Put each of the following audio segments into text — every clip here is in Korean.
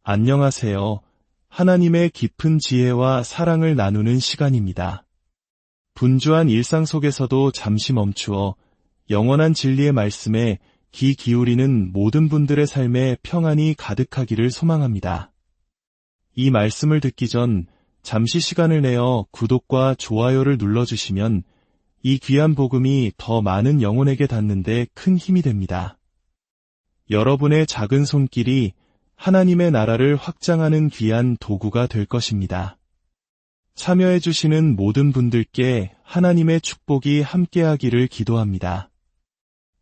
안녕하세요. 하나님의 깊은 지혜와 사랑을 나누는 시간입니다. 분주한 일상 속에서도 잠시 멈추어 영원한 진리의 말씀에 귀 기울이는 모든 분들의 삶에 평안이 가득하기를 소망합니다. 이 말씀을 듣기 전 잠시 시간을 내어 구독과 좋아요를 눌러주시면 이 귀한 복음이 더 많은 영혼에게 닿는데 큰 힘이 됩니다. 여러분의 작은 손길이 하나님의 나라를 확장하는 귀한 도구가 될 것입니다. 참여해주시는 모든 분들께 하나님의 축복이 함께하기를 기도합니다.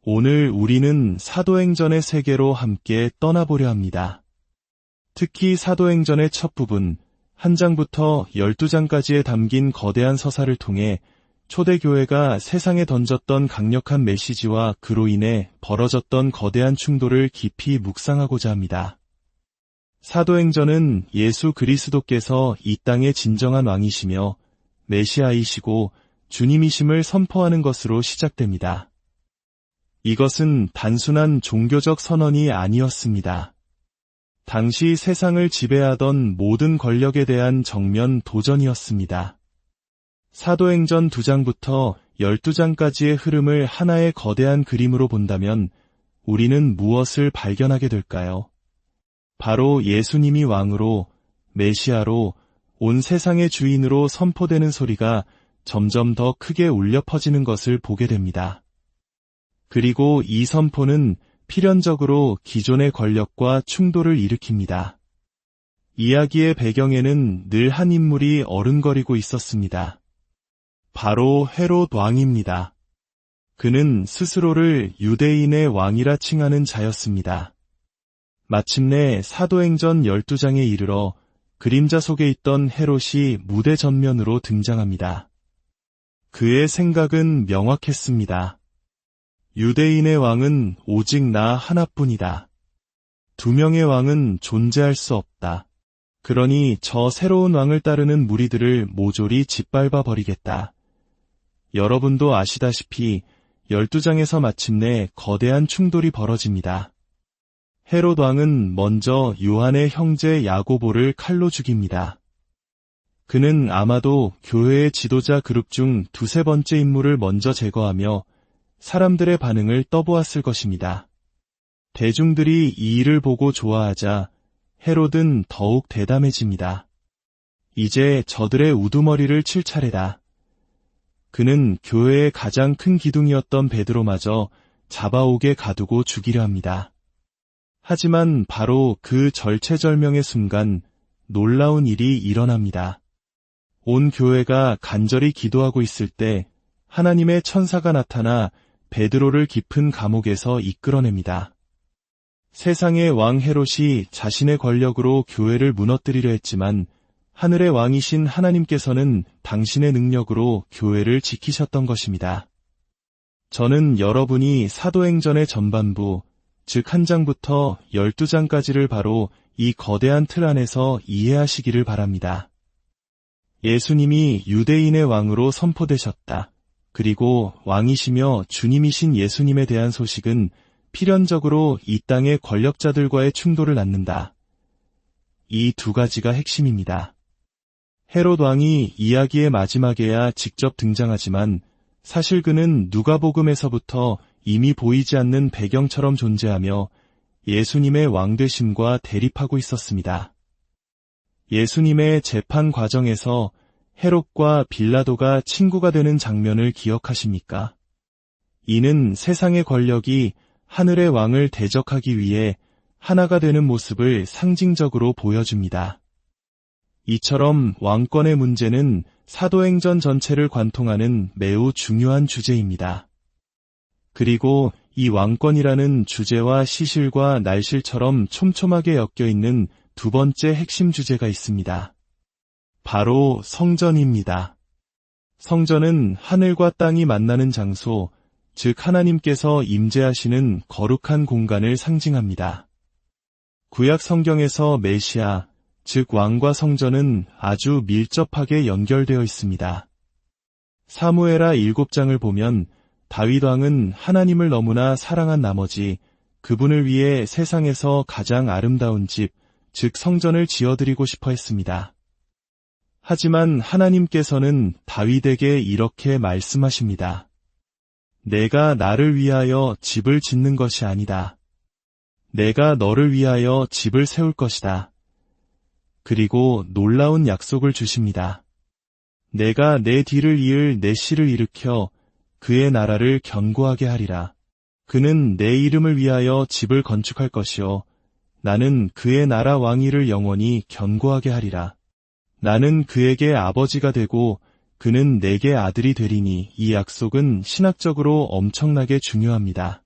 오늘 우리는 사도행전의 세계로 함께 떠나보려 합니다. 특히 사도행전의 첫 부분, 1장부터 12장까지에 담긴 거대한 서사를 통해 초대교회가 세상에 던졌던 강력한 메시지와 그로 인해 벌어졌던 거대한 충돌을 깊이 묵상하고자 합니다. 사도행전은 예수 그리스도께서 이 땅의 진정한 왕이시며 메시아이시고 주님이심을 선포하는 것으로 시작됩니다. 이것은 단순한 종교적 선언이 아니었습니다. 당시 세상을 지배하던 모든 권력에 대한 정면 도전이었습니다. 사도행전 2장부터 12장까지의 흐름을 하나의 거대한 그림으로 본다면 우리는 무엇을 발견하게 될까요? 바로 예수님이 왕으로, 메시아로, 온 세상의 주인으로 선포되는 소리가 점점 더 크게 울려 퍼지는 것을 보게 됩니다. 그리고 이 선포는 필연적으로 기존의 권력과 충돌을 일으킵니다. 이야기의 배경에는 늘 한 인물이 어른거리고 있었습니다. 바로 헤롯 왕입니다. 그는 스스로를 유대인의 왕이라 칭하는 자였습니다. 마침내 사도행전 12장에 이르러 그림자 속에 있던 헤롯이 무대 전면으로 등장합니다. 그의 생각은 명확했습니다. 유대인의 왕은 오직 나 하나뿐이다. 두 명의 왕은 존재할 수 없다. 그러니 저 새로운 왕을 따르는 무리들을 모조리 짓밟아 버리겠다. 여러분도 아시다시피 12장에서 마침내 거대한 충돌이 벌어집니다. 헤롯 왕은 먼저 요한의 형제 야고보를 칼로 죽입니다. 그는 아마도 교회의 지도자 그룹 중 두세 번째 인물을 먼저 제거하며 사람들의 반응을 떠보았을 것입니다. 대중들이 이 일을 보고 좋아하자 헤롯은 더욱 대담해집니다. 이제 저들의 우두머리를 칠 차례다. 그는 교회의 가장 큰 기둥이었던 베드로마저 잡아옥에 가두고 죽이려 합니다. 하지만 바로 그 절체절명의 순간 놀라운 일이 일어납니다. 온 교회가 간절히 기도하고 있을 때 하나님의 천사가 나타나 베드로를 깊은 감옥에서 이끌어냅니다. 세상의 왕 헤롯이 자신의 권력으로 교회를 무너뜨리려 했지만 하늘의 왕이신 하나님께서는 당신의 능력으로 교회를 지키셨던 것입니다. 저는 여러분이 사도행전의 전반부, 즉 1장부터 12장까지를 바로 이 거대한 틀 안에서 이해하시기를 바랍니다. 예수님이 유대인의 왕으로 선포되셨다. 그리고 왕이시며 주님이신 예수님에 대한 소식은 필연적으로 이 땅의 권력자들과의 충돌을 낳는다. 이 두 가지가 핵심입니다. 헤롯 왕이 이야기의 마지막에야 직접 등장하지만 사실 그는 누가복음에서부터 이미 보이지 않는 배경처럼 존재하며 예수님의 왕되심과 대립하고 있었습니다. 예수님의 재판 과정에서 헤롯과 빌라도가 친구가 되는 장면을 기억하십니까? 이는 세상의 권력이 하늘의 왕을 대적하기 위해 하나가 되는 모습을 상징적으로 보여줍니다. 이처럼 왕권의 문제는 사도행전 전체를 관통하는 매우 중요한 주제입니다. 그리고 이 왕권이라는 주제와 시실과 날실처럼 촘촘하게 엮여있는 두 번째 핵심 주제가 있습니다. 바로 성전입니다. 성전은 하늘과 땅이 만나는 장소, 즉 하나님께서 임재하시는 거룩한 공간을 상징합니다. 구약 성경에서 메시아, 즉 왕과 성전은 아주 밀접하게 연결되어 있습니다. 사무엘하 7장을 보면 다윗 왕은 하나님을 너무나 사랑한 나머지 그분을 위해 세상에서 가장 아름다운 집, 즉 성전을 지어드리고 싶어 했습니다. 하지만 하나님께서는 다윗에게 이렇게 말씀하십니다. 내가 나를 위하여 집을 짓는 것이 아니다. 내가 너를 위하여 집을 세울 것이다. 그리고 놀라운 약속을 주십니다. 내가 내 뒤를 이을 내 씨를 일으켜 그의 나라를 견고하게 하리라. 그는 내 이름을 위하여 집을 건축할 것이요 나는 그의 나라 왕위를 영원히 견고하게 하리라. 나는 그에게 아버지가 되고 그는 내게 아들이 되리니 이 약속은 신학적으로 엄청나게 중요합니다.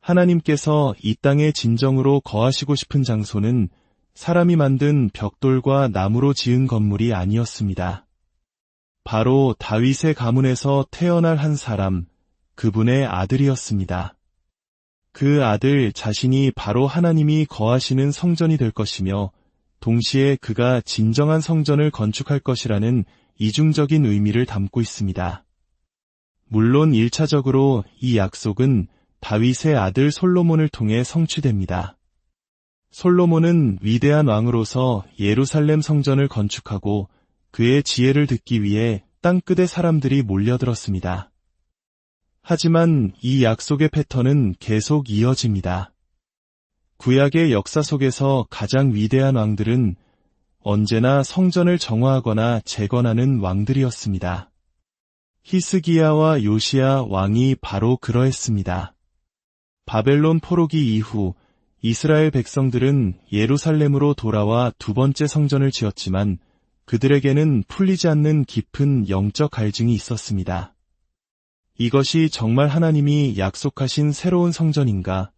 하나님께서 이 땅에 진정으로 거하시고 싶은 장소는 사람이 만든 벽돌과 나무로 지은 건물이 아니었습니다. 바로 다윗의 가문에서 태어날 한 사람, 그분의 아들이었습니다. 그 아들 자신이 바로 하나님이 거하시는 성전이 될 것이며 동시에 그가 진정한 성전을 건축할 것이라는 이중적인 의미를 담고 있습니다. 물론 1차적으로 이 약속은 다윗의 아들 솔로몬을 통해 성취됩니다. 솔로몬은 위대한 왕으로서 예루살렘 성전을 건축하고 그의 지혜를 듣기 위해 땅끝의 사람들이 몰려들었습니다. 하지만 이 약속의 패턴은 계속 이어집니다. 구약의 역사 속에서 가장 위대한 왕들은 언제나 성전을 정화하거나 재건하는 왕들이었습니다. 히스기야와 요시야 왕이 바로 그러했습니다. 바벨론 포로기 이후 이스라엘 백성들은 예루살렘으로 돌아와 두 번째 성전을 지었지만 그들에게는 풀리지 않는 깊은 영적 갈증이 있었습니다. 이것이 정말 하나님이 약속하신 새로운 성전인가?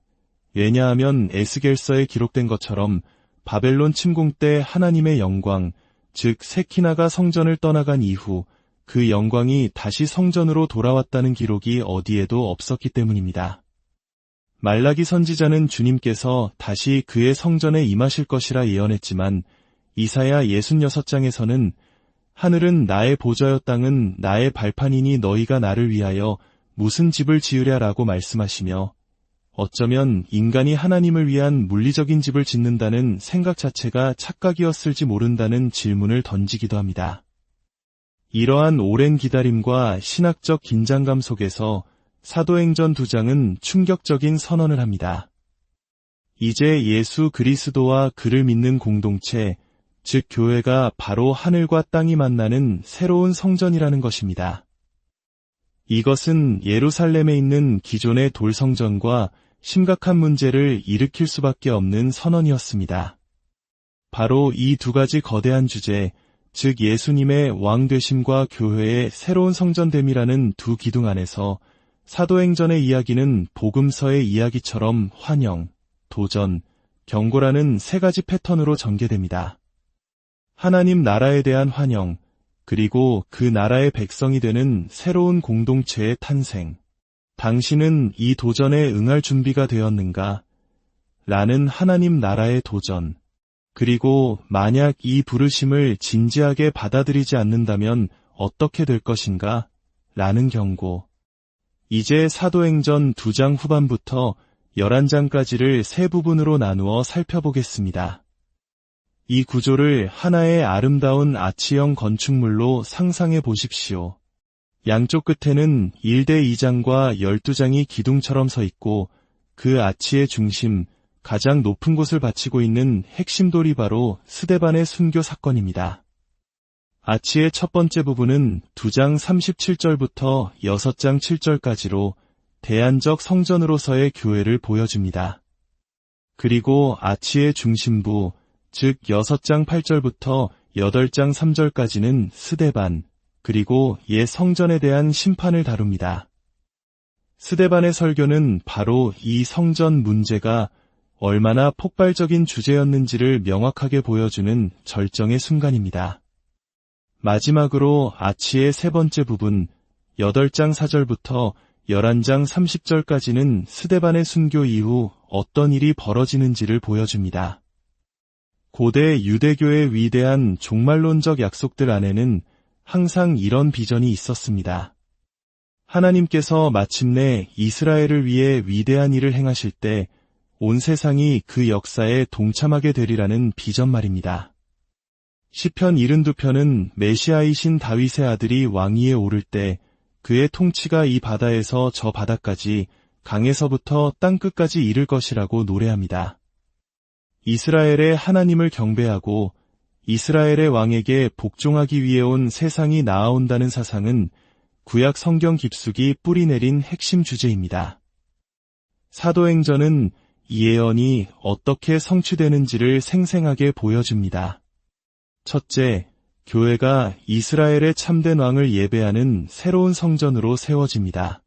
왜냐하면 에스겔서에 기록된 것처럼 바벨론 침공 때 하나님의 영광, 즉 세키나가 성전을 떠나간 이후 그 영광이 다시 성전으로 돌아왔다는 기록이 어디에도 없었기 때문입니다. 말라기 선지자는 주님께서 다시 그의 성전에 임하실 것이라 예언했지만 이사야 66장에서는 하늘은 나의 보좌여 땅은 나의 발판이니 너희가 나를 위하여 무슨 집을 지으랴라고 말씀하시며 어쩌면 인간이 하나님을 위한 물리적인 집을 짓는다는 생각 자체가 착각이었을지 모른다는 질문을 던지기도 합니다. 이러한 오랜 기다림과 신학적 긴장감 속에서 사도행전 2장은 충격적인 선언을 합니다. 이제 예수 그리스도와 그를 믿는 공동체, 즉 교회가 바로 하늘과 땅이 만나는 새로운 성전이라는 것입니다. 이것은 예루살렘에 있는 기존의 돌성전과 심각한 문제를 일으킬 수밖에 없는 선언이었습니다. 바로 이 두 가지 거대한 주제, 즉 예수님의 왕 되심과 교회의 새로운 성전됨이라는 두 기둥 안에서 사도행전의 이야기는 복음서의 이야기처럼 환영, 도전, 경고라는 세 가지 패턴으로 전개됩니다. 하나님 나라에 대한 환영, 그리고 그 나라의 백성이 되는 새로운 공동체의 탄생. 당신은 이 도전에 응할 준비가 되었는가? 라는 하나님 나라의 도전. 그리고 만약 이 부르심을 진지하게 받아들이지 않는다면 어떻게 될 것인가? 라는 경고. 이제 사도행전 2장 후반부터 11장까지를 세 부분으로 나누어 살펴보겠습니다. 이 구조를 하나의 아름다운 아치형 건축물로 상상해 보십시오. 양쪽 끝에는 1대 2장과 12장이 기둥처럼 서 있고 그 아치의 중심, 가장 높은 곳을 바치고 있는 핵심 돌이 바로 스데반의 순교 사건입니다. 아치의 첫 번째 부분은 2장 37절부터 6장 7절까지로 대안적 성전으로서의 교회를 보여줍니다. 그리고 아치의 중심부, 즉 6장 8절부터 8장 3절까지는 스데반, 그리고 옛 성전에 대한 심판을 다룹니다. 스데반의 설교는 바로 이 성전 문제가 얼마나 폭발적인 주제였는지를 명확하게 보여주는 절정의 순간입니다. 마지막으로 아치의 세 번째 부분, 8장 4절부터 11장 30절까지는 스데반의 순교 이후 어떤 일이 벌어지는지를 보여줍니다. 고대 유대교의 위대한 종말론적 약속들 안에는 항상 이런 비전이 있었습니다. 하나님께서 마침내 이스라엘을 위해 위대한 일을 행하실 때 온 세상이 그 역사에 동참하게 되리라는 비전 말입니다. 시편 72편은 메시아이신 다윗의 아들이 왕위에 오를 때 그의 통치가 이 바다에서 저 바다까지, 강에서부터 땅끝까지 이를 것이라고 노래합니다. 이스라엘의 하나님을 경배하고 이스라엘의 왕에게 복종하기 위해 온 세상이 나아온다는 사상은 구약 성경 깊숙이 뿌리내린 핵심 주제입니다. 사도행전은 이 예언이 어떻게 성취되는지를 생생하게 보여줍니다. 첫째, 교회가 이스라엘의 참된 왕을 예배하는 새로운 성전으로 세워집니다.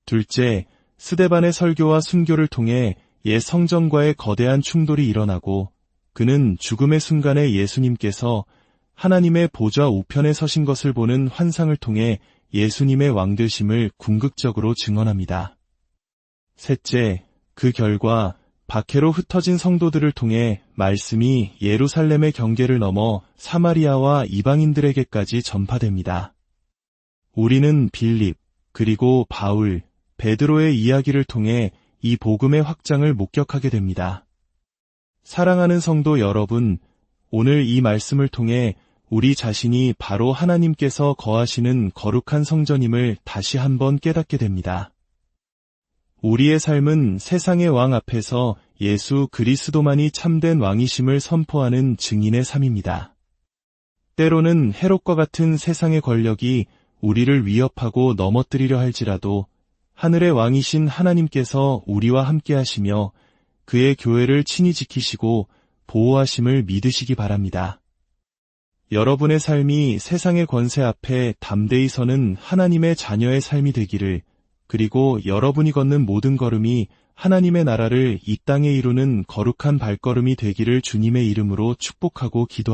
둘째, 스데반의 설교와 순교를 통해 옛 성전과의 거대한 충돌이 일어나고 그는 죽음의 순간에 예수님께서 하나님의 보좌 우편에 서신 것을 보는 환상을 통해 예수님의 왕되심을 궁극적으로 증언합니다. 셋째, 그 결과 박해로 흩어진 성도들을 통해 말씀이 예루살렘의 경계를 넘어 사마리아와 이방인들에게까지 전파됩니다. 우리는 빌립, 그리고 바울, 베드로의 이야기를 통해 이 복음의 확장을 목격하게 됩니다. 사랑하는 성도 여러분, 오늘 이 말씀을 통해 우리 자신이 바로 하나님께서 거하시는 거룩한 성전임을 다시 한번 깨닫게 됩니다. 우리의 삶은 세상의 왕 앞에서 예수 그리스도만이 참된 왕이심을 선포하는 증인의 삶입니다. 때로는 헤롯과 같은 세상의 권력이 우리를 위협하고 넘어뜨리려 할지라도 하늘의 왕이신 하나님께서 우리와 함께 하시며 그의 교회를 친히 지키시고 보호하심을 믿으시기 바랍니다. 여러분의 삶이 세상의 권세 앞에 담대히 서는 하나님의 자녀의 삶이 되기를, 그리고 여러분이 걷는 모든 걸음이 하나님의 나라를 이 땅에 이루는 거룩한 발걸음이 되기를 주님의 이름으로 축복하고 기도합니다.